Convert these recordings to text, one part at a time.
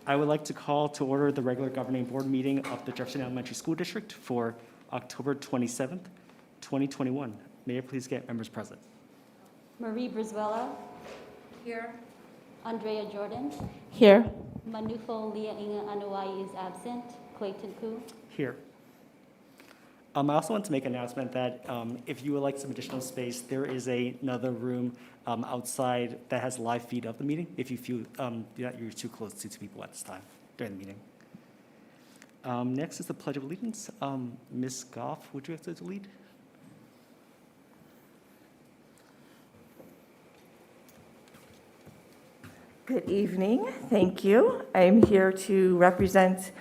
I would like to call to order the regular governing board meeting of the Jefferson Elementary School District for October 27th, 2021. May I please get members present? Marie Brizuela. Here. Andrea Jordan. Here. Manufo Leah Inga Anuai is absent. Clayton Koo. Here. I also want to make an announcement that if you would like some additional space, there is another room outside that has live feed of the meeting if you feel that you're too close to two people at this time during the meeting. Next is the Pledge of Allegiance. Ms. Goff, would you have to lead? Good evening. Thank you. I'm here to represent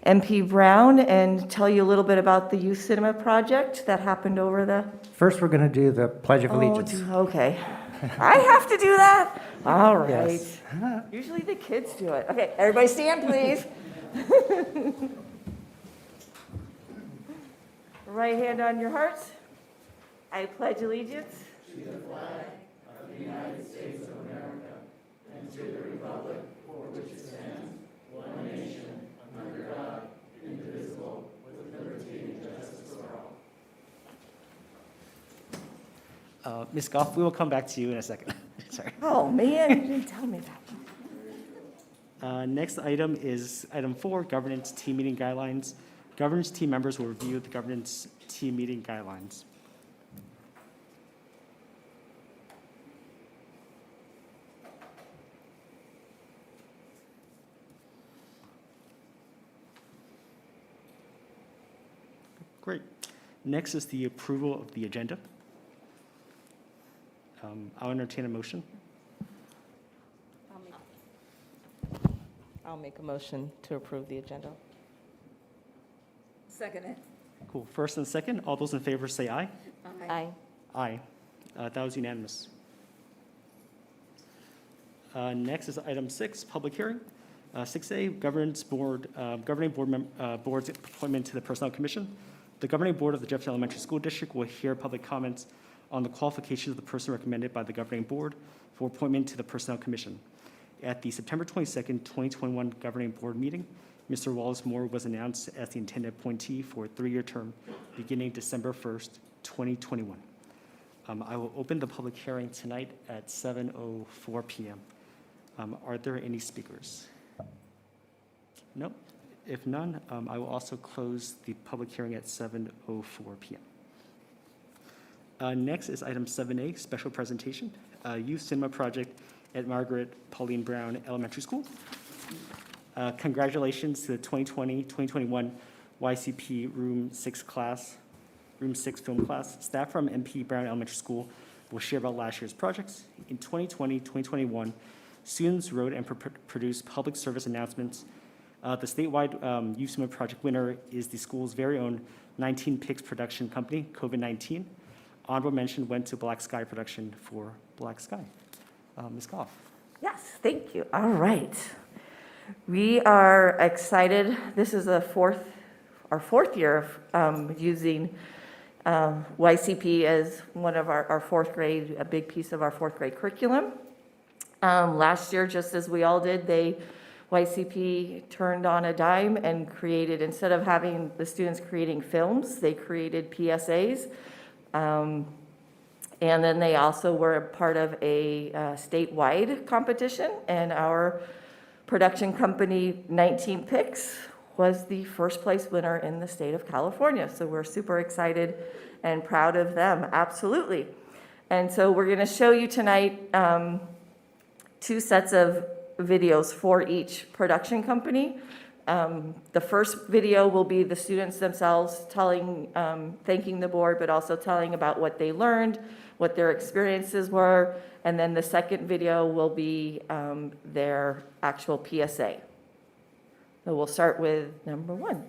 MP Brown and tell you a little bit about the Youth Cinema project that happened over the... First, we're going to do the Pledge of Allegiance. Okay. I have to do that? All right. Yes. Usually the kids do it. Okay, everybody stand, please. Right hand on your hearts. I pledge allegiance to the flag of the United States of America and to the republic for which it stands, one nation, under God, indivisible, with liberty and justice for all. Ms. Goff, we will come back to you in a second. Sorry. Oh, man, you didn't tell me that. Next item is item 4, governance team meeting guidelines. Governance team members will review the governance team meeting guidelines. Great. Next is the approval of the agenda. I'll entertain a motion. I'll make a motion to approve the agenda. Second it. Cool. First and second, all those in favor say aye. Aye. Aye. That was unanimous. Next is item 6, public hearing. 6A, governing board's appointment to the Personnel Commission. The governing board of the Jefferson Elementary School District will hear public comments on the qualifications of the person recommended by the governing board for appointment to the Personnel Commission. At the September 22nd, 2021 governing board meeting, Mr. Wallace Moore was announced as the intended appointee for a 3-year term beginning December 1st, 2021. I will open the public hearing tonight at 7:04 p.m. Are there any speakers? Nope. If none, I will also close the public hearing at 7:04 p.m. Next is item 7A, special presentation, Youth Cinema Project at Margaret Pauline Brown Elementary School. Congratulations to the 2020-2021 YCP Room 6 film class. Staff from MP Brown Elementary School will share about last year's projects. In 2020-2021, students wrote and produced public service announcements. The statewide Youth Cinema Project winner is the school's very own 19 Pics production company, COVID-19. Honorable mention went to Black Sky Production for Black Sky. Ms. Goff. Yes, thank you. All right. We are excited. This is our fourth year of using YCP as one of our fourth grade, a big piece of our fourth grade curriculum. Last year, just as we all did, YCP turned on a dime and created, instead of having the students creating films, they created PSAs. And then they also were a part of a statewide competition, and our production company, 19 Pics, was the first place winner in the state of California. So we're super excited and proud of them, absolutely. And so we're gonna show you tonight 2 sets of videos for each production company. The first video will be the students themselves telling, thanking the board, but also telling about what they learned, what their experiences were, and then the second video will be their actual PSA. So we'll start with number 1.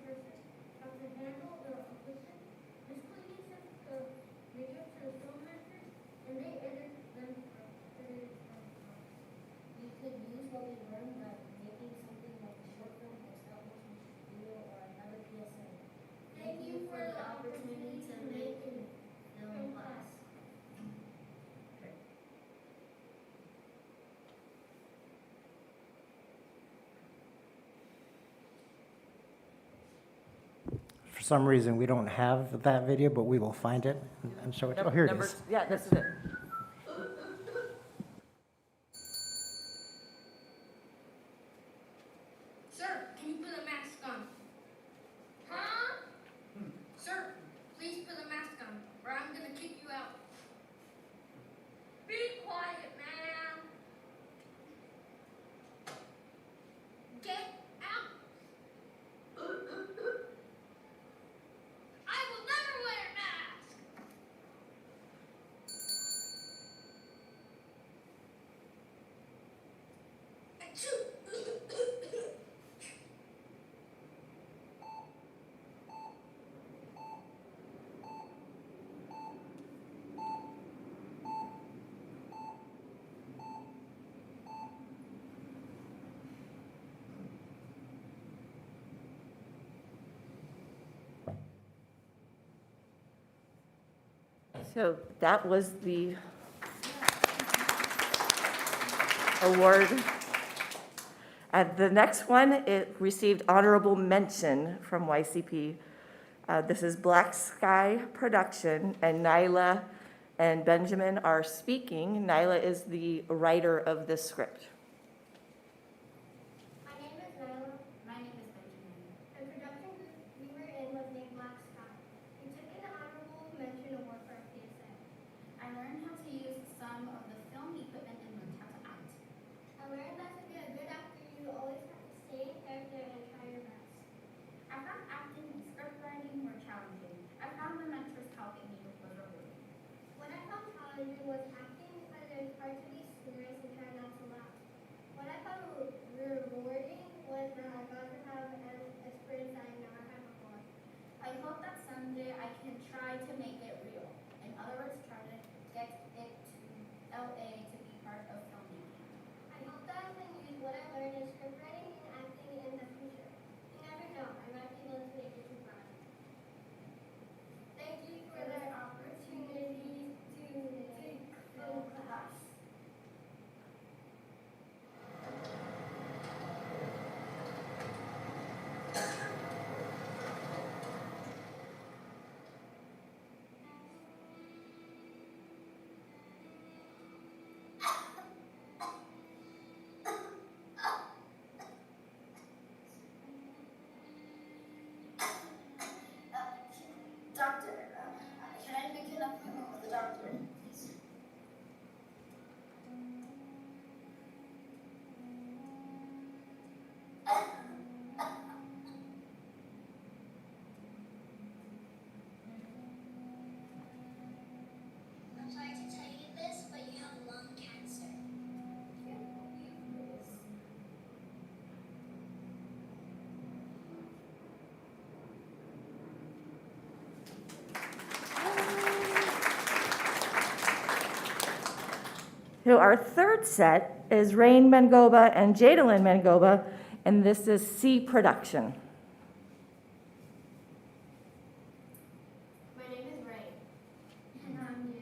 person, Dr. Handel, the officer, Ms. Clinton sent the video to the filmmakers, and they edited them We could use what we learned by making something like a short film or stop motion video or another PSA. Thank you for the opportunity to make a film class. For some reason, we don't have that video, but we will find it and show it. Oh, here it is. Yeah, this is it. Sir, can you put a mask on? Huh? Sir, please put a mask on, or I'm gonna kick you out. Be quiet, man. Get out. I will never wear a mask. Achoo. So that was the award. The next one, it received honorable mention from YCP. This is Black Sky Production, and Nyla and Benjamin are speaking. Nyla is the writer of this script. My name is Nyla. My name is Benjamin. The production group we were in was named Black Sky. We took an honorable mention award for our PSA. I learned how to use some of the film equipment and learned how to act. I learned that to be a good actor, you always have to stay in character and try your best. I found acting and script writing more challenging. I found the mentors helping me was rewarding. What I found challenging was acting because it was hard to be serious and try not to laugh. What I found rewarding was that I got to have an experience that I never had before. I hope that someday I can try to make it real. In other words, try to get it to LA to be part of filmmaking. I hope that I can use what I learned in script writing and acting in the future. You never know, I might be able to make it too far. Thank you for the opportunity to take film class. Doctor, can I make an appointment with the doctor, please? I'm sorry to tell you this, but you have lung cancer. So our third set is Rain Mangoba and Jadalyn Mangoba, and this is C Production. My name is Ray. And I'm new.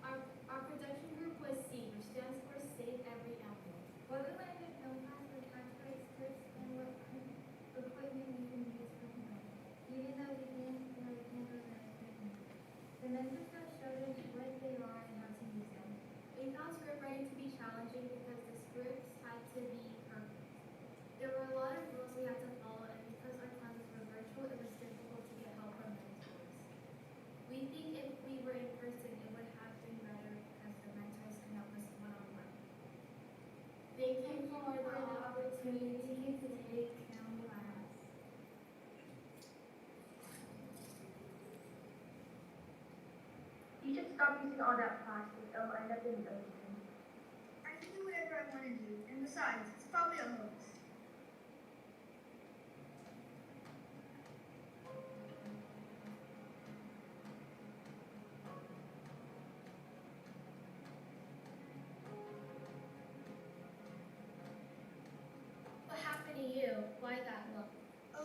Our production group was C, which stands for Save Every Animal. What we learned in film class was how to write scripts and what equipment we can use for film. Even though we didn't really handle that equipment. The mentors that showed us what they are and how to use them. We found script writing to be challenging because the scripts had to be perfect. There were a lot of rules we had to follow, and because our classes were virtual, it was difficult to get help from mentors. We think if we were in person, it would have been better because the mentors can help us one-on-one. Thank you for the opportunity to take film class. You should stop using all that plastic. It'll end up in the ocean. I can do whatever I want to do, and besides, it's probably a hoax.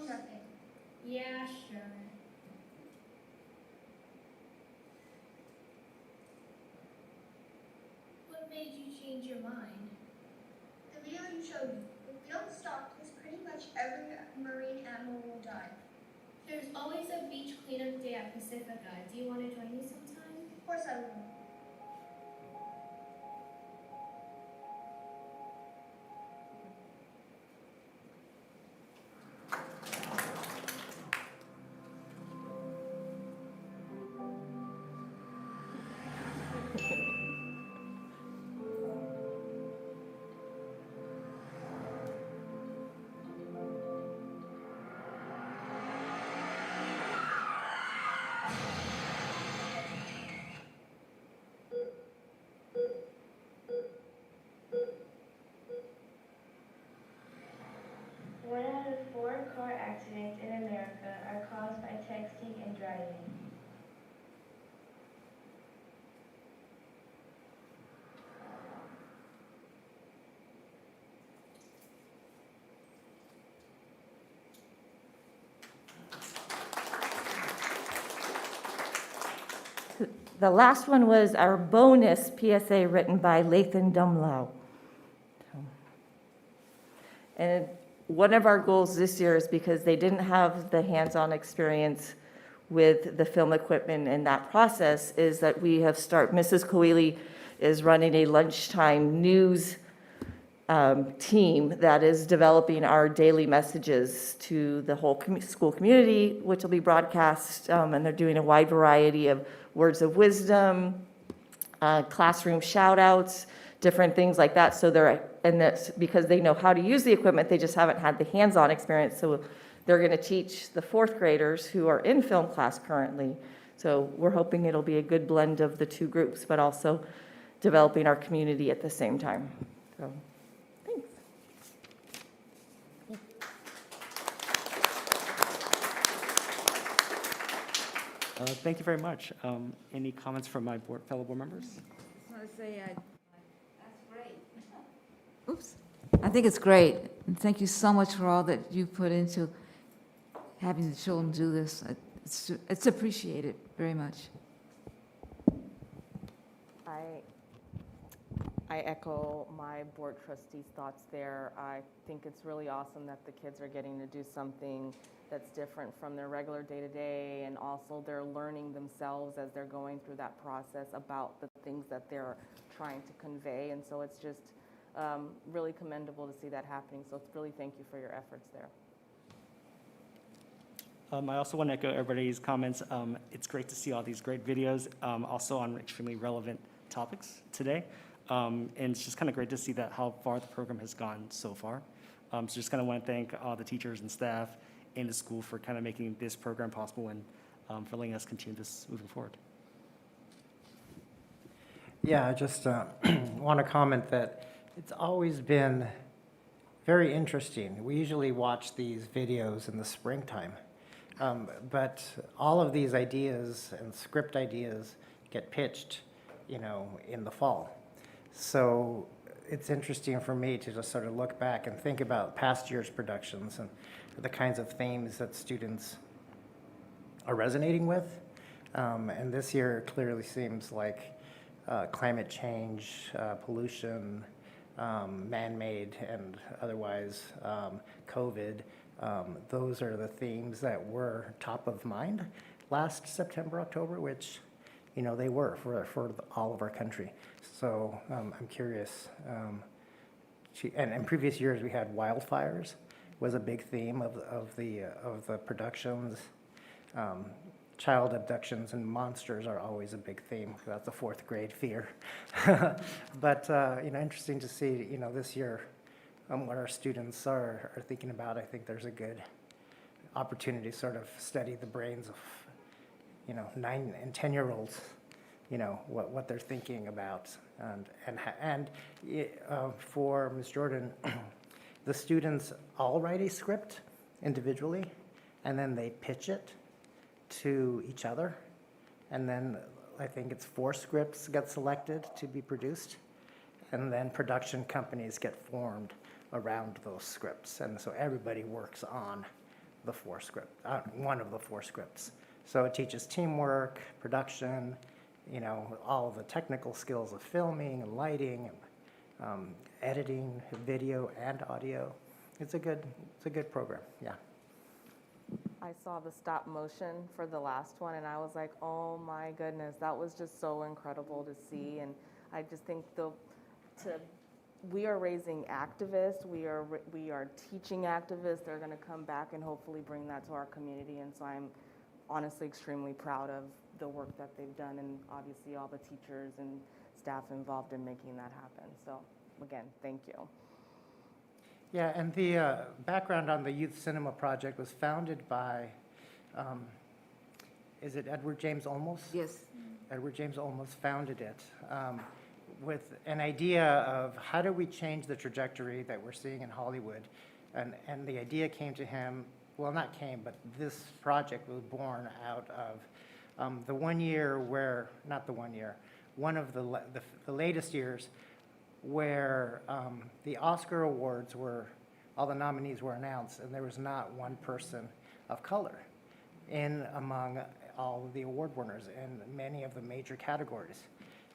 checking. Yeah, sure. What made you change your mind? The video you showed me. If we don't stop this, pretty much every marine animal will die. There's always a beach cleanup day at Pacifica. Do you want to join me sometime? Of course I will. One out of 4 car accidents in America are caused by texting and driving. The last one was our bonus PSA written by Lathan Dumlau. And one of our goals this year is because they didn't have the hands-on experience with the film equipment in that process, is that we have Mrs. Coeli is running a lunchtime news team that is developing our daily messages to the whole school community, which will be broadcast, and they're doing a wide variety of words of wisdom, classroom shout-outs, different things like that. So and that's because they know how to use the equipment, they just haven't had the hands-on experience. So they're going to teach the 4th graders who are in film class currently. So we're hoping it'll be a good blend of the 2 groups, but also developing our community at the same time. So, thanks. Thank you very much. Any comments from my fellow board members? I want to say, that's great. Oops. I think it's great. And thank you so much for all that you put into having the children do this. It's appreciated very much. I echo my board trustees' thoughts there. I think it's really awesome that the kids are getting to do something that's different from their regular day-to-day, and also they're learning themselves as they're going through that process about the things that they're trying to convey. And so it's just really commendable to see that happening. So it's really thank you for your efforts there. I also want to echo everybody's comments. It's great to see all these great videos, also on extremely relevant topics today. And it's just kind of great to see that how far the program has gone so far. So just kind of want to thank all the teachers and staff in the school for kind of making this program possible and for letting us continue this moving forward. Yeah, I just want to comment that it's always been very interesting. We usually watch these videos in the springtime, but all of these ideas and script ideas get pitched, in the fall. So it's interesting for me to just sort of look back and think about past year's productions and the kinds of themes that students are resonating with. And this year clearly seems like climate change, pollution, man-made and otherwise, COVID. Those are the themes that were top of mind last September, October, which they were for all of our country. So I'm curious. And in previous years, we had wildfires was a big theme of the productions. Child abductions and monsters are always a big theme. That's a 4th grade fear. But interesting to see this year what our students are thinking about. I think there's a good opportunity to sort of study the brains of 9 and 10-year-olds, what they're thinking about. And for Ms. Jordan, the students all write a script individually, and then they pitch it to each other. And then I think it's 4 scripts get selected to be produced, and then production companies get formed around those scripts. And so everybody works on the one of the 4 scripts. So it teaches teamwork, production, all of the technical skills of filming and lighting, editing, video and audio. It's a good program, yeah. I saw the stop motion for the last one, and I was like, oh my goodness, that was just so incredible to see. And I just think we are raising activists, we are teaching activists. They're going to come back and hopefully bring that to our community. And so I'm honestly extremely proud of the work that they've done, and obviously all the teachers and staff involved in making that happen. So again, thank you. Yeah, and the background on the Youth Cinema Project was founded by, is it Edward James Olmos? Yes. Edward James Olmos founded it with an idea of how do we change the trajectory that we're seeing in Hollywood. And the idea came to him, well, not came, but this project was born out of the 1 year where, not the 1 year, one of the latest years where the Oscar Awards all the nominees were announced, and there was not one person of color among all of the award winners in many of the major categories.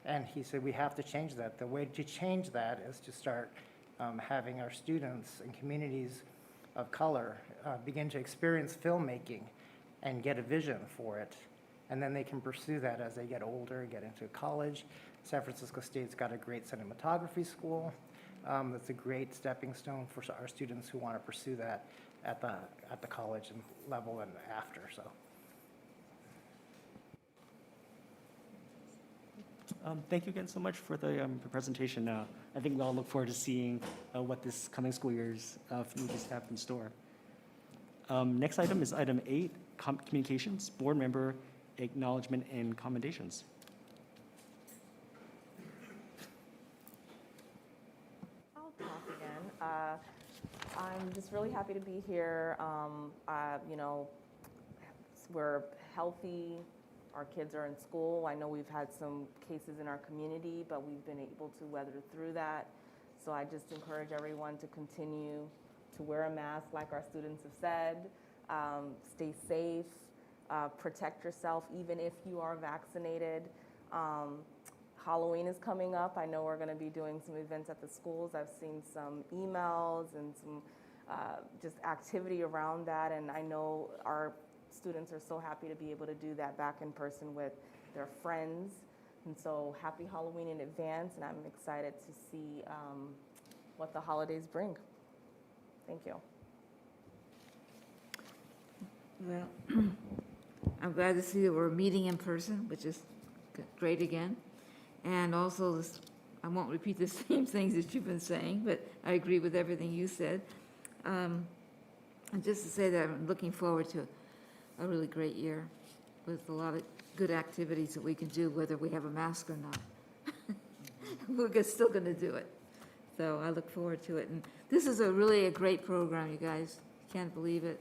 And he said, we have to change that. The way to change that is to start having our students and communities of color begin to experience filmmaking and get a vision for it. And then they can pursue that as they get older, get into college. San Francisco State's got a great cinematography school. That's a great stepping stone for our students who want to pursue that at the college and level and after. So. Thank you again so much for the presentation. I think we all look forward to seeing what this coming school year's movies have in store. Next item is item 8, communications, board member acknowledgement and commendations. I'll talk again. I'm just really happy to be here. We're healthy. Our kids are in school. I know we've had some cases in our community, but we've been able to weather through that. So I just encourage everyone to continue to wear a mask like our students have said. Stay safe. Protect yourself even if you are vaccinated. Halloween is coming up. I know we're going to be doing some events at the schools. I've seen some emails and some just activity around that, and I know our students are so happy to be able to do that back in person with their friends. And so happy Halloween in advance, and I'm excited to see what the holidays bring. Thank you. Well, I'm glad to see that we're meeting in person, which is great again. And also, I won't repeat the same things that you've been saying, but I agree with everything you said. And just to say that I'm looking forward to a really great year with a lot of good activities that we can do, whether we have a mask or not. We're still going to do it. So I look forward to it. And this is really a great program, you guys. Can't believe it.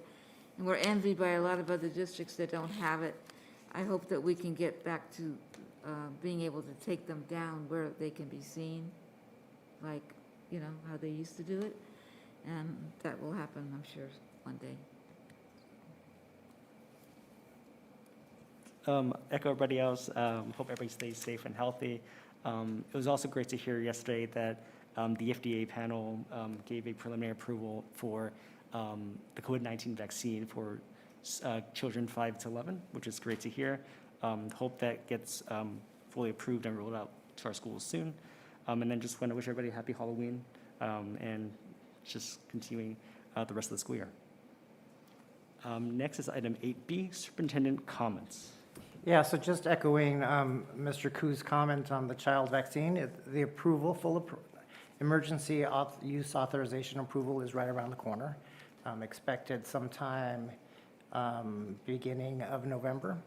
And we're envied by a lot of other districts that don't have it. I hope that we can get back to being able to take them down where they can be seen, like, how they used to do it. And that will happen, I'm sure, one day. Echo everybody else. Hope everybody stays safe and healthy. It was also great to hear yesterday that the FDA panel gave a preliminary approval for the COVID-19 vaccine for children 5 to 11, which is great to hear. Hope that gets fully approved and rolled out to our schools soon. And then just want to wish everybody a happy Halloween and just continuing the rest of the school year. Next is item 8B, Superintendent Comments. Yeah, so just echoing Mr. Ku's comment on the child vaccine, the approval, emergency use authorization approval is right around the corner, expected sometime beginning of November.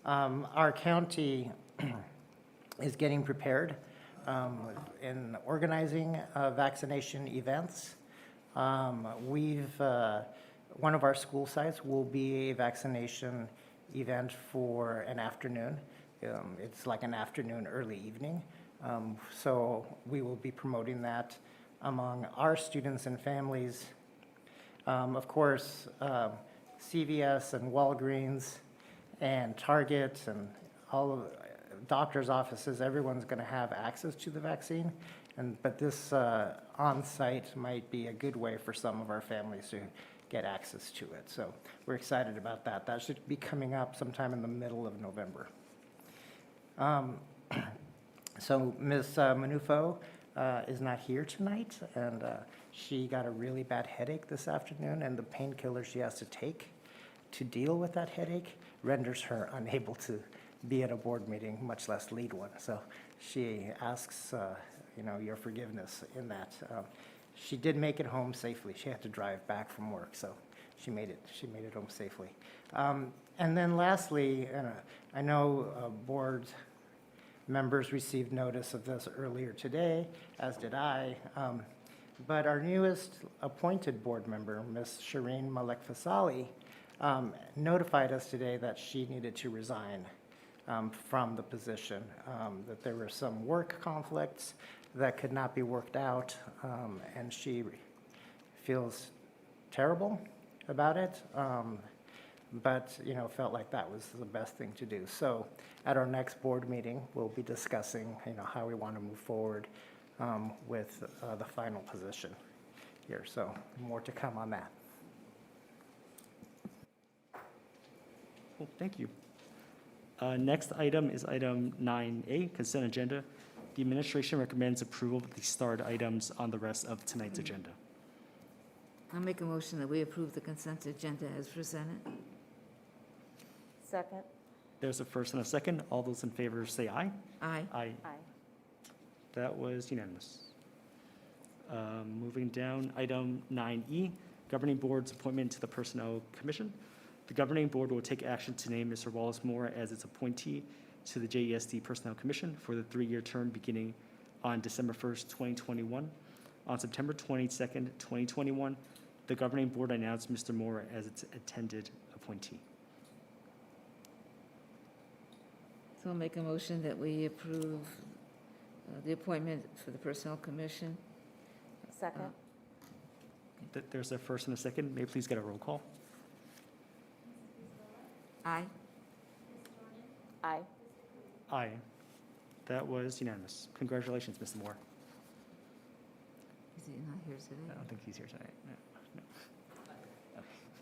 Our county is getting prepared in organizing vaccination events. One of our school sites will be a vaccination event for an afternoon. It's like an afternoon, early evening. So we will be promoting that among our students and families. Of course, CVS and Walgreens and Target and all of doctors' offices, everyone's going to have access to the vaccine. But this on-site might be a good way for some of our families to get access to it. So we're excited about that. That should be coming up sometime in the middle of November. So Ms. Manufo is not here tonight, and she got a really bad headache this afternoon, and the painkiller she has to take to deal with that headache renders her unable to be at a board meeting, much less lead one. So she asks your forgiveness in that. She did make it home safely. She had to drive back from work, so she made it home safely. And then lastly, I know board members received notice of this earlier today, as did I. But our newest appointed board member, Ms. Shireen Malek Fasali, notified us today that she needed to resign from the position, that there were some work conflicts that could not be worked out, and she feels terrible about it, but felt like that was the best thing to do. So at our next board meeting, we'll be discussing how we want to move forward with the final position here. So more to come on that. Cool, thank you. Next item is item 9A, consent agenda. The administration recommends approval of the starred items on the rest of tonight's agenda. I'll make a motion that we approve the consent agenda as presented. Second. There's a first and a second. All those in favor say aye. Aye. Aye. Aye. That was unanimous. Moving down, item 9E, Governing Board's appointment to the Personnel Commission. The Governing Board will take action to name Mr. Wallace Moore as its appointee to the JESD Personnel Commission for the 3-year term beginning on December 1st, 2021. On September 22nd, 2021, the Governing Board announced Mr. Moore as its intended appointee. So I'll make a motion that we approve the appointment for the Personnel Commission. Second. There's a first and a second. May I please get a roll call? Aye. Aye. Aye. That was unanimous. Congratulations, Mr. Moore. Is he not here today? I don't think he's here tonight. No.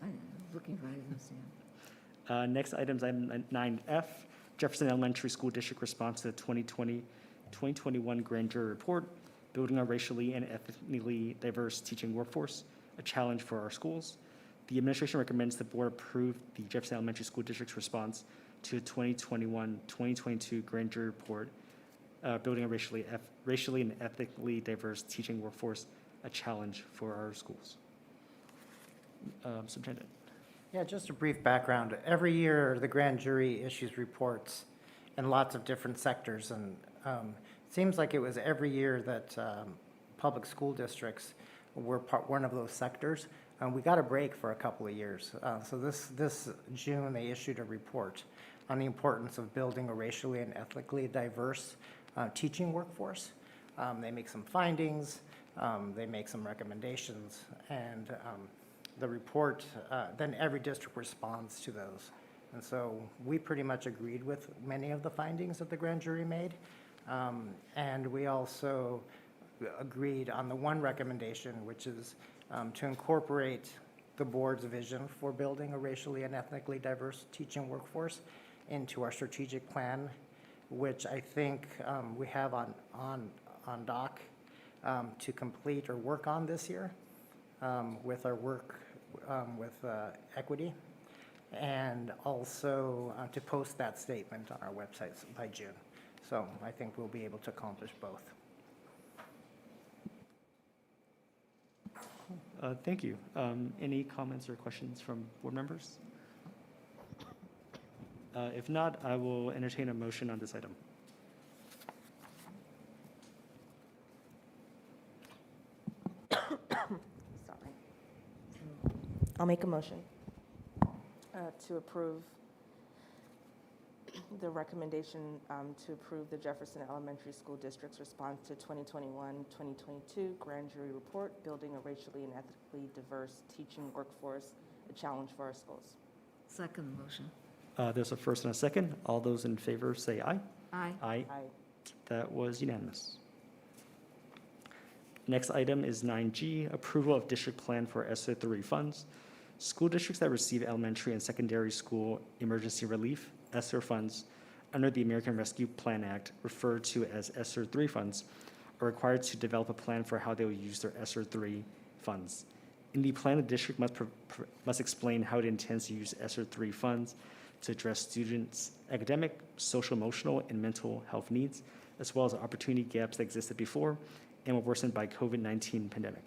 I'm looking for him. Next item is item 9F, Jefferson Elementary School District response to the 2020-2021 grand jury report, building a racially and ethnically diverse teaching workforce, a challenge for our schools. The administration recommends the board approve the Jefferson Elementary School District's response to the 2021-2022 grand jury report, building a racially and ethnically diverse teaching workforce, a challenge for our schools. Superintendent. Yeah, just a brief background. Every year, the grand jury issues reports in lots of different sectors, and it seems like it was every year that public school districts were one of those sectors. We got a break for a couple of years. So this June, they issued a report on the importance of building a racially and ethnically diverse teaching workforce. They make some findings, they make some recommendations, and the report, then every district responds to those. And so we pretty much agreed with many of the findings that the grand jury made. And we also agreed on the one recommendation, which is to incorporate the board's vision for building a racially and ethnically diverse teaching workforce into our strategic plan, which I think we have on doc to complete or work on this year with our work with equity, and also to post that statement on our websites by June. So I think we'll be able to accomplish both. Thank you. Any comments or questions from board members? If not, I will entertain a motion on this item. Sorry. I'll make a motion to approve the recommendation to approve the Jefferson Elementary School District's response to 2021-2022 grand jury report, building a racially and ethnically diverse teaching workforce, a challenge for our schools. Second motion. There's a first and a second. All those in favor say aye. Aye. Aye. I That was unanimous. Next item is 9G, approval of district plan for ESSER 3 funds. School districts that receive elementary and secondary school emergency relief, ESSER funds, under the American Rescue Plan Act, referred to as ESSER 3 funds, are required to develop a plan for how they will use their ESSER 3 funds. In the plan, the district must explain how it intends to use ESSER 3 funds to address students' academic, social, emotional, and mental health needs, as well as opportunity gaps that existed before and were worsened by COVID-19 pandemic.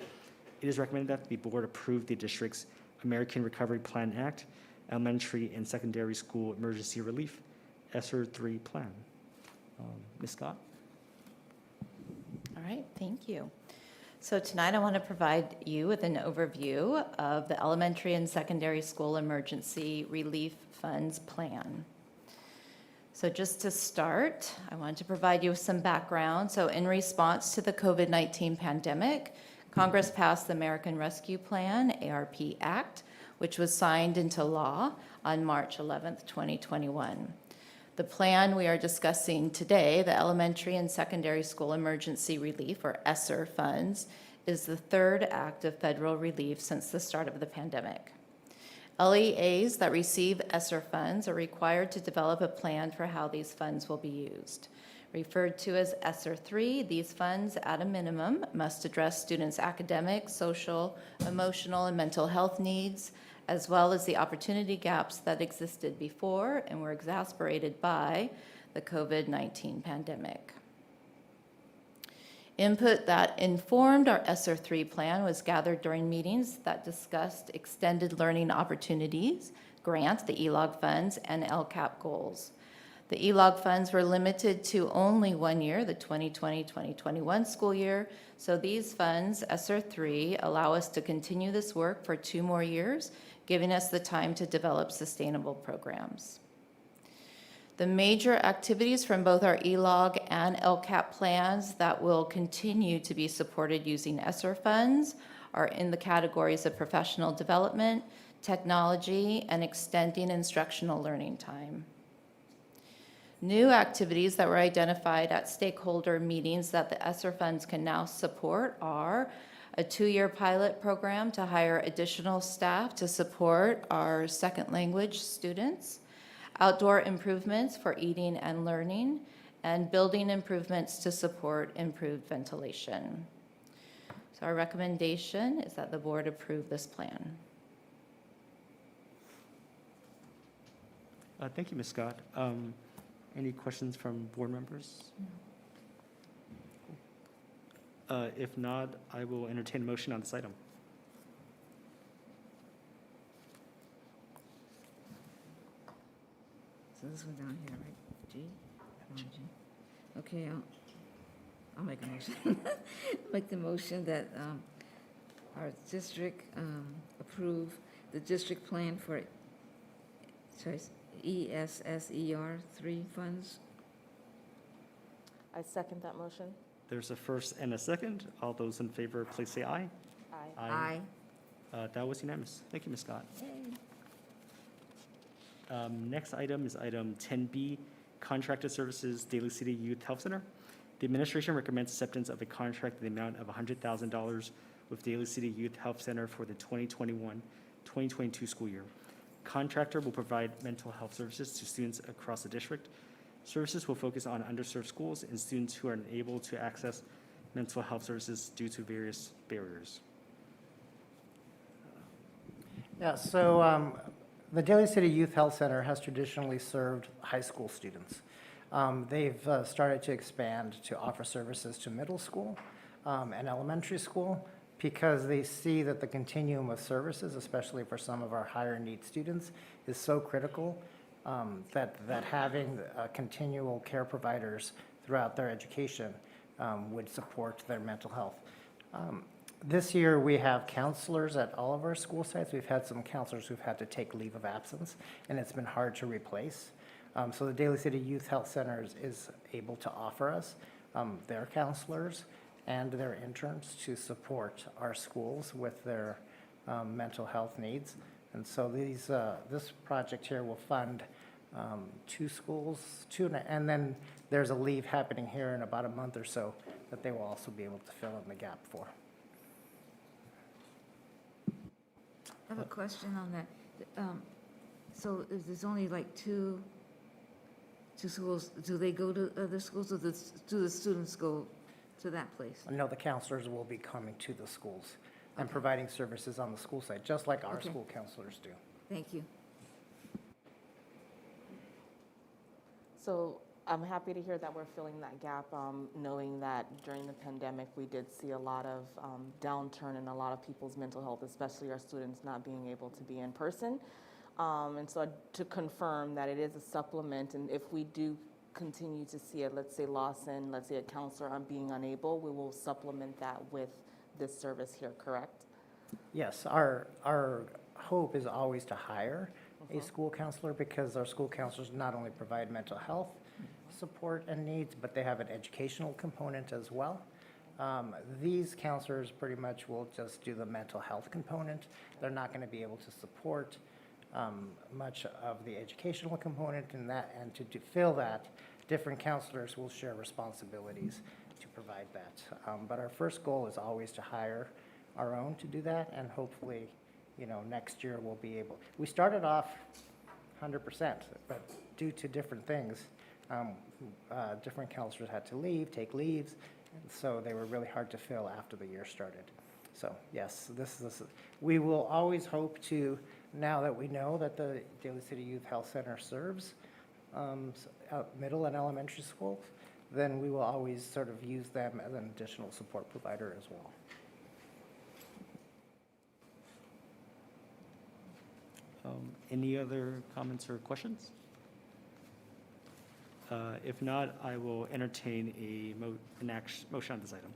It is recommended that the board approve the district's American Recovery Plan Act, Elementary and Secondary School Emergency Relief, ESSER 3 plan. Ms. Scott? All right, thank you. So tonight I want to provide you with an overview of the Elementary and Secondary School Emergency Relief Funds Plan. So just to start, I wanted to provide you with some background. So in response to the COVID-19 pandemic, Congress passed the American Rescue Plan, ARP Act, which was signed into law on March 11th, 2021. The plan we are discussing today, the Elementary and Secondary School Emergency Relief, or ESSER funds, is the third act of federal relief since the start of the pandemic. LEAs that receive ESSER funds are required to develop a plan for how these funds will be used. Referred to as ESSER 3, these funds, at a minimum, must address students' academic, social, emotional, and mental health needs, as well as the opportunity gaps that existed before and were exacerbated by the COVID-19 pandemic. Input that informed our ESSER 3 plan was gathered during meetings that discussed extended learning opportunities, grants, the ELOG funds, and LCAP goals. The ELOG funds were limited to only 1 year, the 2020-2021 school year, so these funds, ESSER 3, allow us to continue this work for 2 more years, giving us the time to develop sustainable programs. The major activities from both our ELOG and LCAP plans that will continue to be supported using ESSER funds are in the categories of professional development, technology, and extending instructional learning time. New activities that were identified at stakeholder meetings that the ESSER funds can now support are a 2-year pilot program to hire additional staff to support our second language students, outdoor improvements for eating and learning, and building improvements to support improved ventilation. So our recommendation is that the board approve this plan. Thank you, Ms. Scott. Any questions from board members? If not, I will entertain a motion on this item. So this one down here, right? G? G. Okay, I'll make a motion. Make the motion that our district approve the district plan for ESSER 3 funds. I second that motion. There's a first and a second. All those in favor, please say aye. Aye. That was unanimous. Thank you, Ms. Scott. Yay. Next item is item 10B, Contracted Services, Daly City Youth Health Center. The administration recommends acceptance of a contract in the amount of $100,000 with Daly City Youth Health Center for the 2021-2022 school year. Contractor will provide mental health services to students across the district. Services will focus on underserved schools and students who are unable to access mental health services due to various barriers. Yeah, so the Daly City Youth Health Center has traditionally served high school students. They've started to expand to offer services to middle school and elementary school because they see that the continuum of services, especially for some of our higher need students, is so critical that having continual care providers throughout their education would support their mental health. This year, we have counselors at all of our school sites. We've had some counselors who've had to take leave of absence, and it's been hard to replace. So the Daly City Youth Health Center is able to offer us their counselors and their interns to support our schools with their mental health needs. And so this project here will fund 2 schools, and then there's a leave happening here in about a month or so that they will also be able to fill in the gap for. I have a question on that. So if there's only like two schools, do they go to other schools, or do the students go to that place? No, the counselors will be coming to the schools and Okay. providing services on the school site, just like our Okay. school counselors do. Thank you. So I'm happy to hear that we're filling that gap, knowing that during the pandemic, we did see a lot of downturn in a lot of people's mental health, especially our students not being able to be in person. And so to confirm that it is a supplement, and if we do continue to see it, let's say Lawson, let's say a counselor being unable, we will supplement that with this service here, correct? Yes, our hope is always to hire a school counselor, because our school counselors not only provide mental health support and needs, but they have an educational component as well. These counselors pretty much will just do the mental health component. They're not going to be able to support much of the educational component in that, and to fill that, different counselors will share responsibilities to provide that. But our first goal is always to hire our own to do that, and hopefully, next year we'll be able. We started off 100%, but due to different things, different counselors had to take leaves, and so they were really hard to fill after the year started. So yes, we will always hope to, now that we know that the Daly City Youth Health Center serves middle and elementary schools, then we will always sort of use them as an additional support provider as well. Any other comments or questions? If not, I will entertain an motion on this item.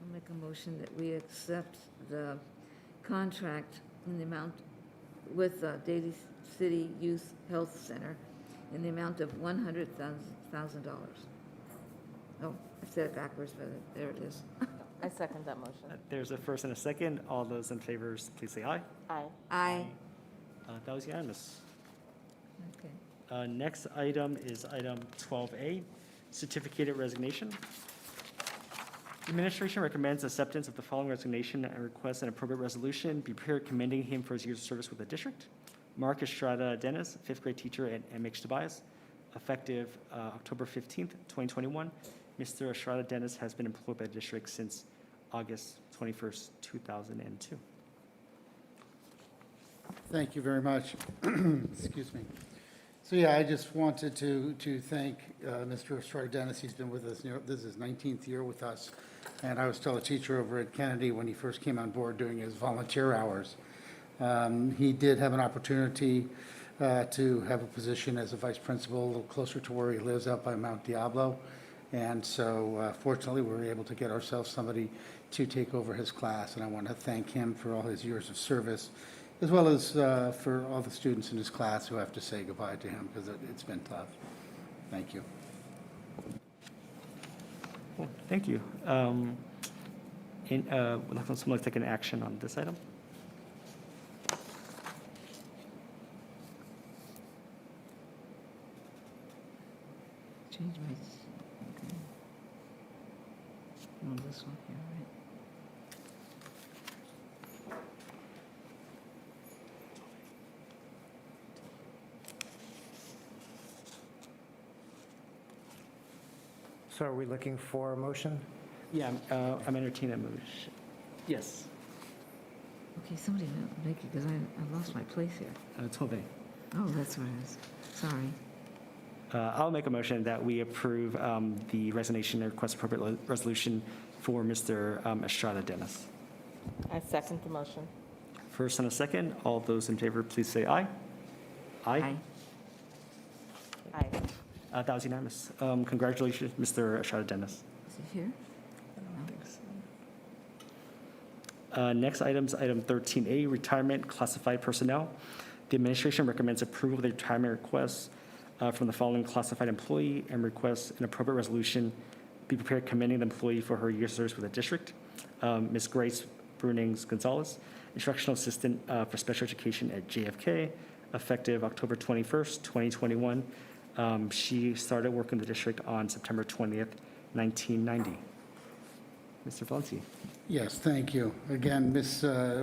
I'll make a motion that we accept the contract in the amount with Daly City Youth Health Center in the amount of $100,000. Oh, I said it backwards, but there it is. I second that motion. There's a first and a second. All those in favor, please say aye. Aye. Aye. That was unanimous. Okay. Next item is item 12A, certificated resignation. The administration recommends acceptance of the following resignation and requests an appropriate resolution be prepared commending him for his years of service with the district. Mark Estrada Dennis, 5th grade teacher at MH Tobias, effective October 15th, 2021. Mr. Estrada Dennis has been employed by the district since August 21st, 2002. Thank you very much. Excuse me. So yeah, I just wanted to thank Mr. Estrada Dennis. He's been with us, this is his 19th year with us. And I was still a teacher over at Kennedy when he first came on board doing his volunteer hours. He did have an opportunity to have a position as a vice principal a little closer to where he lives out by Mount Diablo. And so fortunately, we were able to get ourselves somebody to take over his class. And I want to thank him for all his years of service, as well as for all the students in his class who have to say goodbye to him, because it's been tough. Thank you. Cool. Thank you. Would someone like to take an action on this item? Change my, okay. No, this one here, right? So are we looking for a motion? Yeah, I'm entertaining a motion. Yes. Okay, somebody make it, because I lost my place here. 12A. Oh, that's what it is. Sorry. I'll make a motion that we approve the resignation and request appropriate resolution for Mr. Estrada Dennis. I second the motion. First and a second. All those in favor, please say aye. Aye. Aye. That was unanimous. Congratulations, Mr. Estrada Dennis. Is it here? Next item is item 13A, retirement classified personnel. The administration recommends approval of the retirement requests from the following classified employee and requests an appropriate resolution be prepared commending the employee for her years of service with the district. Ms. Grace Brunings Gonzalez instructional assistant for special education at JFK, effective October 21st, 2021. She started work in the district on September 20th, 1990. Mr. Valenti. Yes, thank you. Again, Ms.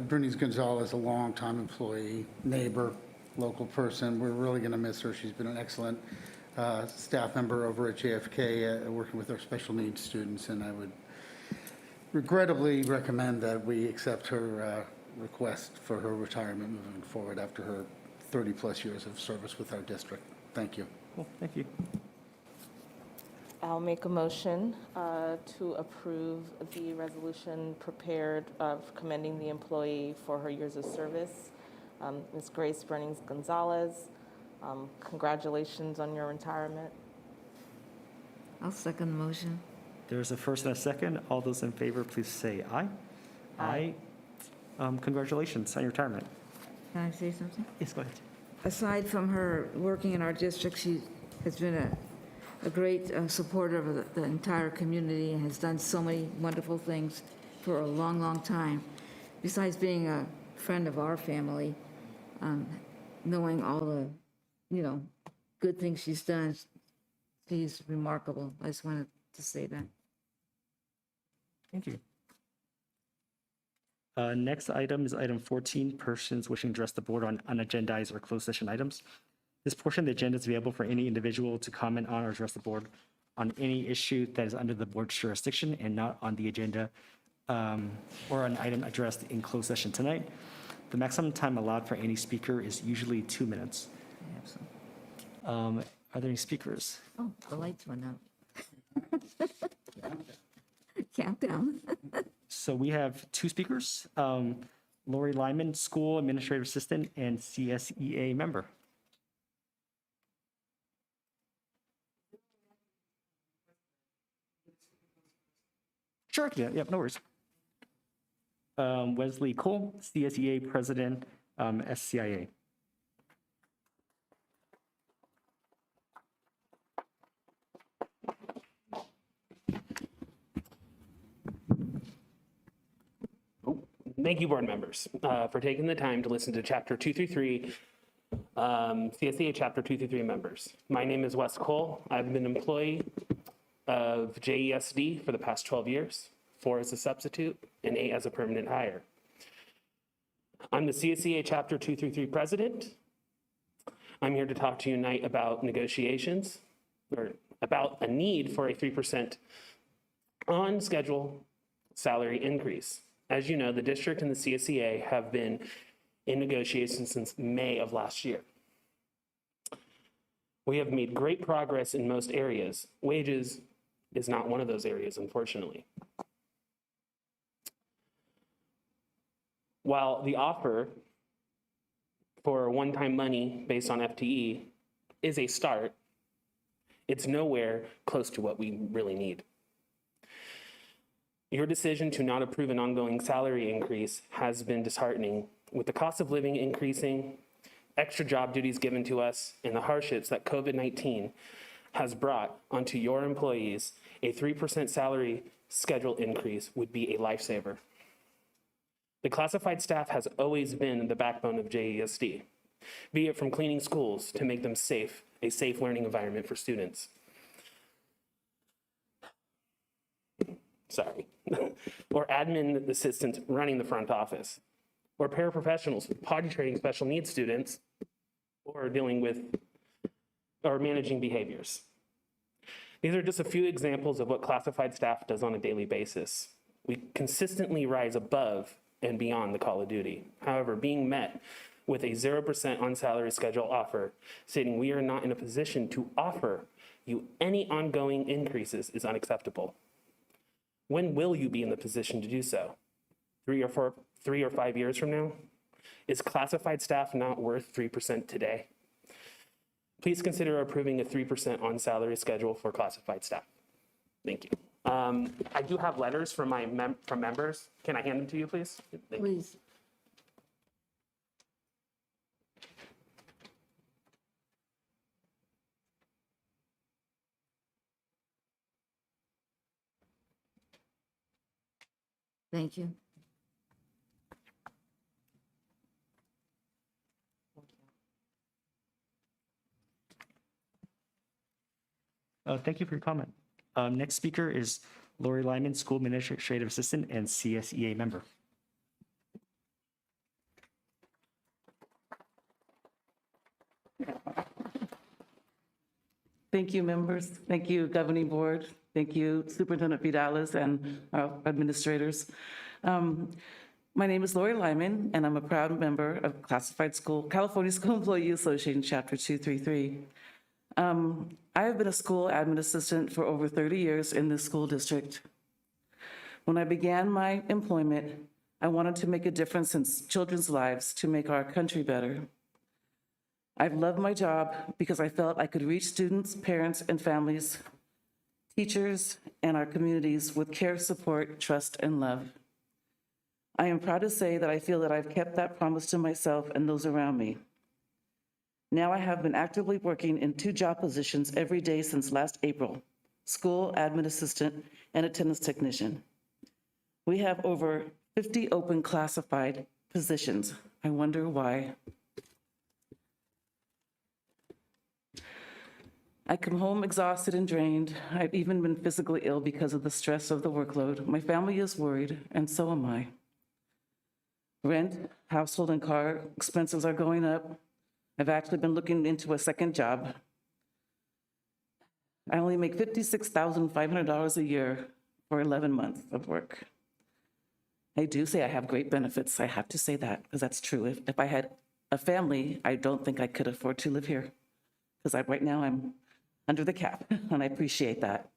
Bernice Gonzalez, a longtime employee, neighbor, local person. We're really going to miss her. She's been an excellent staff member over at JFK, working with our special needs students, and I would regrettably recommend that we accept her request for her retirement moving forward after her 30-plus years of service with our district. Thank you. Cool, thank you. I'll make a motion to approve the resolution prepared commending the employee for her years of service. Ms. Grace Burnings Gonzalez, congratulations on your retirement. I'll second the motion. There's a first and a second. All those in favor, please say aye. Aye. Congratulations on your retirement. Can I say something? Yes, go ahead. Aside from her working in our district, she has been a great supporter of the entire community and has done so many wonderful things for a long, long time. Besides being a friend of our family, knowing all the, good things she's done, she's remarkable. I just wanted to say that. Thank you. Next item is item 14, persons wishing to address the board on unagendized or closed session items. This portion of the agenda is available for any individual to comment on or address the board on any issue that is under the board's jurisdiction and not on the agenda or an item addressed in closed session tonight. The maximum time allowed for any speaker is usually 2 minutes. I have some. Are there any speakers? Oh, the lights went out. Countdown. So we have 2 speakers, Lori Lyman, School Administrative Assistant and CSEA member. Sure, yeah, no worries. Wesley Cole, CSEA President, SCIA. Thank you, board members, for taking the time to listen to Chapter 233, CSEA Chapter 233 members. My name is Wes Cole. I've been an employee of JESD for the past 12 years, 4 as a substitute and 8 as a permanent hire. I'm the CSEA Chapter 233 president. I'm here to talk to you tonight about negotiations, or about a need for a 3% on schedule salary increase. As you know, the district and the CSEA have been in negotiations since May of last year. We have made great progress in most areas. Wages is not one of those areas, unfortunately. While the offer for one-time money based on FTE is a start, it's nowhere close to what we really need. Your decision to not approve an ongoing salary increase has been disheartening. With the cost of living increasing, extra job duties given to us, and the hardships that COVID-19 has brought onto your employees, a 3% salary schedule increase would be a lifesaver. The classified staff has always been the backbone of JESD, be it from cleaning schools to make them safe, a safe learning environment for students. Sorry. Or admin assistants running the front office, or paraprofessionals potty training special needs students, or dealing with or managing behaviors. These are just a few examples of what classified staff does on a daily basis. We consistently rise above and beyond the call of duty. However, being met with a 0% on salary schedule offer, stating we are not in a position to offer you any ongoing increases is unacceptable. When will you be in the position to do so? 3 or 5 years from now? Is classified staff not worth 3% today? Please consider approving a 3% on salary schedule for classified staff. Thank you. I do have letters from from members. Can I hand them to you, please? Thank you. Please. Thank you. Thank you for your comment. Next speaker is Lori Lyman, School Administrative Assistant and CSEA member. Thank you, members. Thank you, Governing Board. Thank you, Superintendent Vidalis and our administrators. My name is Lori Lyman, and I'm a proud member of California School Employee Association, Chapter 233. I have been a school admin assistant for over 30 years in this school district. When I began my employment, I wanted to make a difference in children's lives to make our country better. I've loved my job because I felt I could reach students, parents, and families, teachers, and our communities with care, support, trust, and love. I am proud to say that I feel that I've kept that promise to myself and those around me. Now I have been actively working in 2 job positions every day since last April, school admin assistant and attendance technician. We have over 50 open classified positions. I wonder why. I come home exhausted and drained. I've even been physically ill because of the stress of the workload. My family is worried, and so am I. Rent, household, and car expenses are going up. I've actually been looking into a second job. I only make $56,500 a year for 11 months of work. I do say I have great benefits. I have to say that, because that's true. If I had a family, I don't think I could afford to live here, because right now I'm under the cap, and I appreciate that.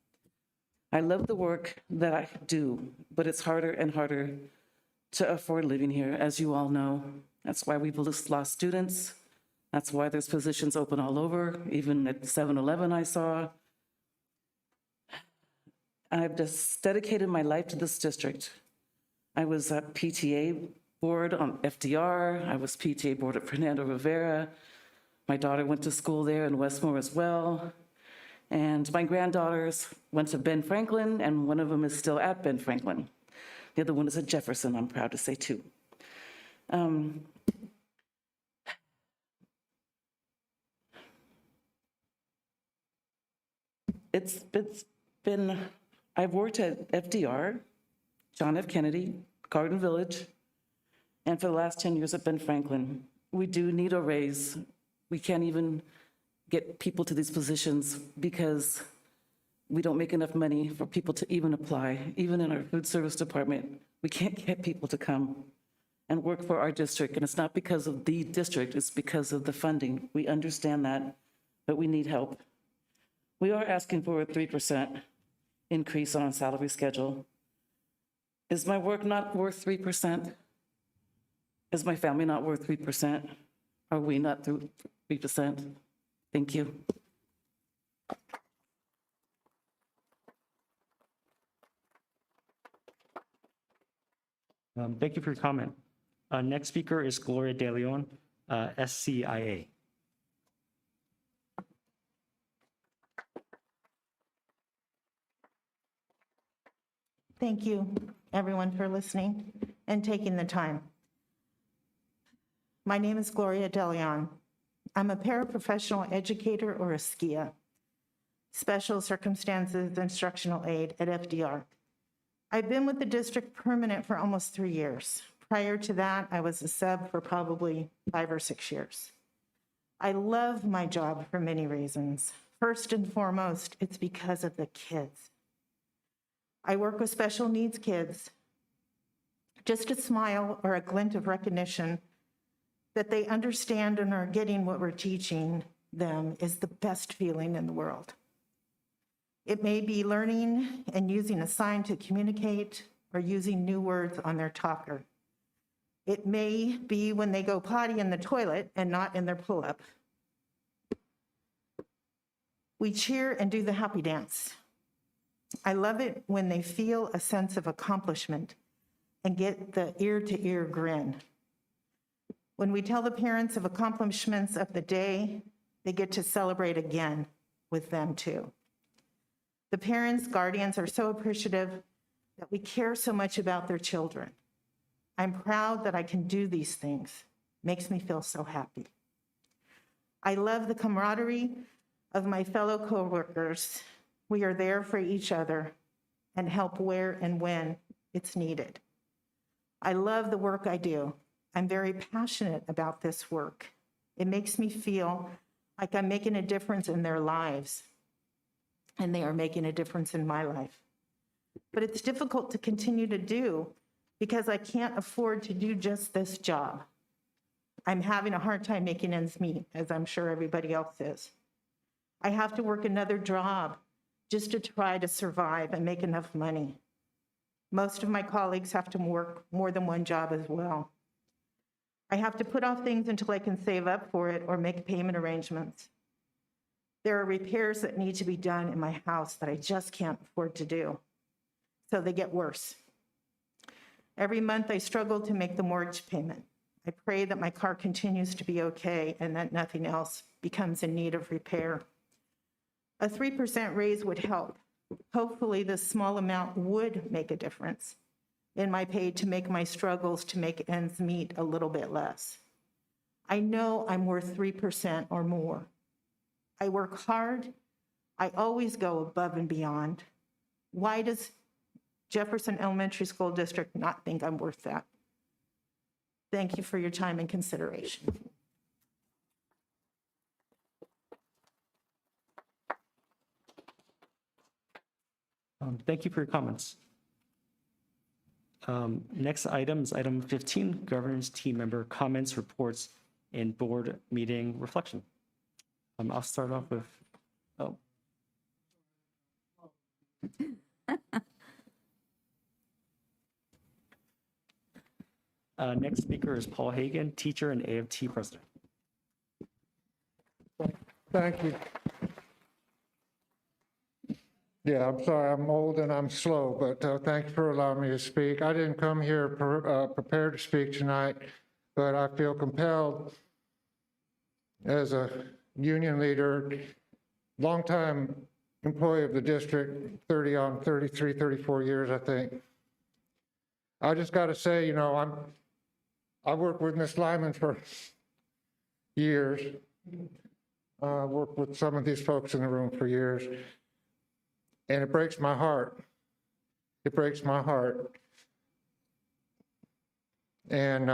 I love the work that I do, but it's harder and harder to afford living here, as you all know. That's why we've lost students. That's why there's positions open all over, even at 7-Eleven I saw. I've just dedicated my life to this district. I was at PTA board on FDR. I was PTA board at Fernando Rivera. My daughter went to school there in Westmore as well. And my granddaughters went to Ben Franklin, and one of them is still at Ben Franklin. The other one is at Jefferson, I'm proud to say too. It's been, I've worked at FDR, John F. Kennedy, Garden Village, and for the last 10 years at Ben Franklin. We do need a raise. We can't even get people to these positions because we don't make enough money for people to even apply. Even in our food service department, we can't get people to come and work for our district. And it's not because of the district, it's because of the funding. We understand that, but we need help. We are asking for a 3% increase on our salary schedule. Is my work not worth 3%? Is my family not worth 3%? Are we not through 3%? Thank you. Thank you for your comment. Next speaker is Gloria DeLeon, SCIA. Thank you, everyone, for listening and taking the time. My name is Gloria DeLeon. I'm a paraprofessional educator, or a SCIA, Special Circumstances Instructional Aide at FDR. I've been with the district permanent for almost 3 years. Prior to that, I was a sub for probably 5 or 6 years. I love my job for many reasons. First and foremost, it's because of the kids. I work with special needs kids. Just a smile or a glint of recognition that they understand and are getting what we're teaching them is the best feeling in the world. It may be learning and using a sign to communicate or using new words on their talker. It may be when they go potty in the toilet and not in their pull-up. We cheer and do the happy dance. I love it when they feel a sense of accomplishment and get the ear-to-ear grin. When we tell the parents of accomplishments of the day, they get to celebrate again with them too. The parents, guardians are so appreciative that we care so much about their children. I'm proud that I can do these things. Makes me feel so happy. I love the camaraderie of my fellow coworkers We are there for each other and help where and when it's needed. I love the work I do. I'm very passionate about this work. It makes me feel like I'm making a difference in their lives, and they are making a difference in my life. But it's difficult to continue to do because I can't afford to do just this job. I'm having a hard time making ends meet, as I'm sure everybody else is. I have to work another job just to try to survive and make enough money. Most of my colleagues have to work more than one job as well. I have to put off things until I can save up for it or make payment arrangements. There are repairs that need to be done in my house that I just can't afford to do, so they get worse. Every month I struggle to make the mortgage payment. I pray that my car continues to be okay and that nothing else becomes in need of repair. A 3% raise would help. Hopefully this small amount would make a difference in my pay to make my struggles to make ends meet a little bit less. I know I'm worth 3% or more. I work hard. I always go above and beyond. Why does Jefferson Elementary School District not think I'm worth that? Thank you for your time and consideration. Thank you for your comments. Next item is item 15, governance team member comments, reports, and board meeting reflection. I'll start off with, next speaker is Paul Hagan, teacher and AFT president. Thank you. Yeah, I'm sorry, I'm old and I'm slow, but thank you for allowing me to speak. I didn't come here prepared to speak tonight, but I feel compelled as a union leader, longtime employee of the district, 34 years, I think. I just got to say, you know, I worked with Ms. Lyman for years. Worked with some of these folks in the room for years. And it breaks my heart. It breaks my heart. And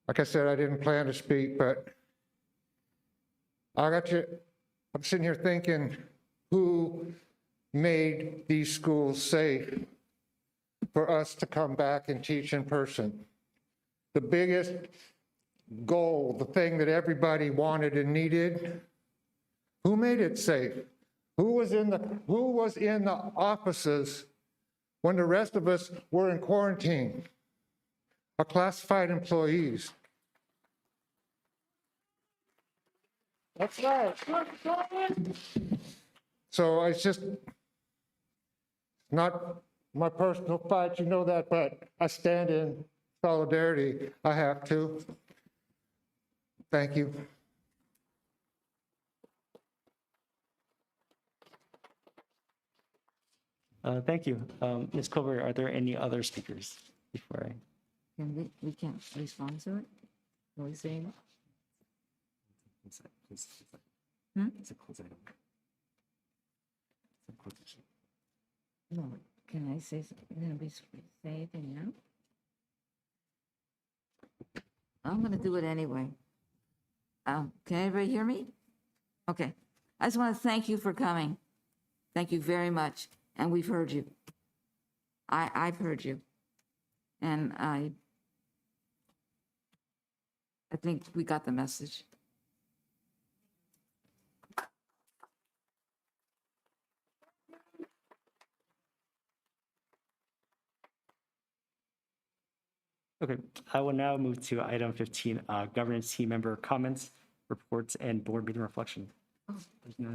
like I said, I didn't plan to speak, but I'm sitting here thinking, who made these schools safe for us to come back and teach in person? The biggest goal, the thing that everybody wanted and needed, who made it safe? Who was in the offices when the rest of us were in quarantine? Our classified employees. That's right. So it's just not my personal fight, you know that, but I stand in solidarity. I have to. Thank you. Thank you. Ms. Colbert, are there any other speakers before I? We can't respond to it? Are we saying it? It's a close item. No, can I say something? Can we say anything now? I'm going to do it anyway. Can everybody hear me? Okay. I just want to thank you for coming. Thank you very much. And we've heard you. I've heard you. And I think we got the message. Okay, I will now move to item 15, governance team member comments, reports, and board meeting reflection. I'm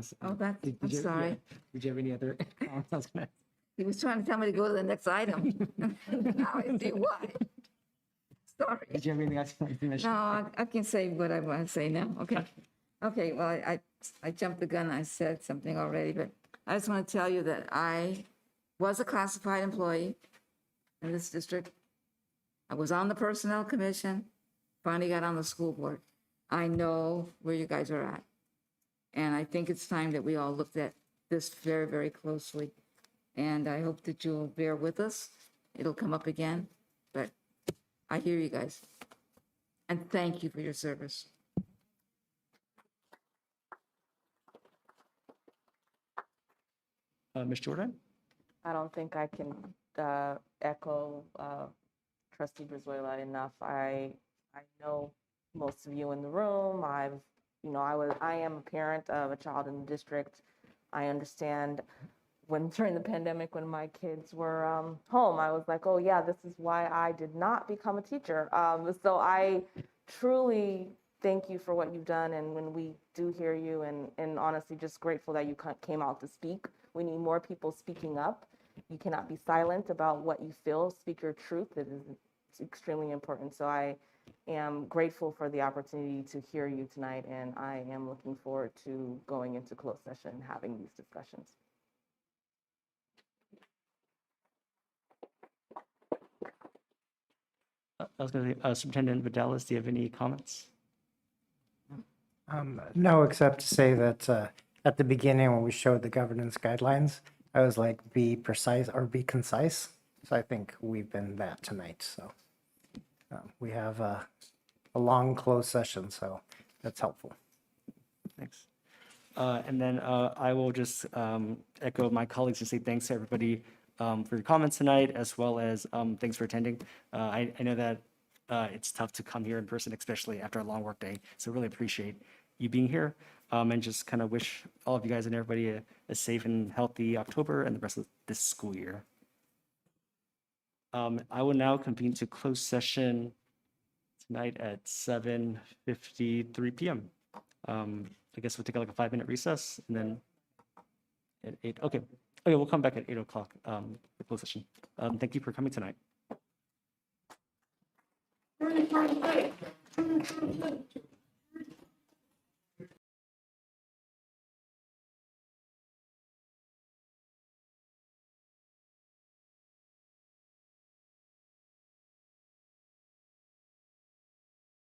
sorry. Did you have any other comments? He was trying to tell me to go to the next item. Now I see why. Sorry. Did you have anything else you wanted to mention? No, I can say what I want to say now. Okay. Okay, well, I jumped the gun. I said something already, but I just want to tell you that I was a classified employee in this district. I was on the personnel commission, finally got on the school board. I know where you guys are at. And I think it's time that we all looked at this very, very closely. And I hope that you'll bear with us. It'll come up again, but I hear you guys. And thank you for your service. Ms. Jordan? I don't think I can echo Trustee Brizuela enough. I know most of you in the room. I am a parent of a child in the district. I understand during the pandemic, when my kids were home, I was like, oh yeah, this is why I did not become a teacher. So I truly thank you for what you've done, and when we do hear you, and honestly just grateful that you came out to speak. We need more people speaking up. You cannot be silent about what you feel. Speak your truth. It's extremely important. So I am grateful for the opportunity to hear you tonight, and I am looking forward to going into closed session and having these discussions. I was going to say, Superintendent Vidalis, do you have any comments? No, except to say that at the beginning, when we showed the governance guidelines, I was like, be precise or be concise. So I think we've been that tonight. So we have a long closed session, so that's helpful. Thanks. And then I will just echo my colleagues and say thanks to everybody for your comments tonight, as well as thanks for attending. I know that it's tough to come here in person, especially after a long work day. So really appreciate you being here, and just kind of wish all of you guys and everybody a safe and healthy October and the rest of this school year. I will now convene to closed session tonight at 7:53 p.m. I guess we'll take like a 5-minute recess, and then at 8. Okay, we'll come back at 8 o'clock for closed session. Thank you for coming tonight.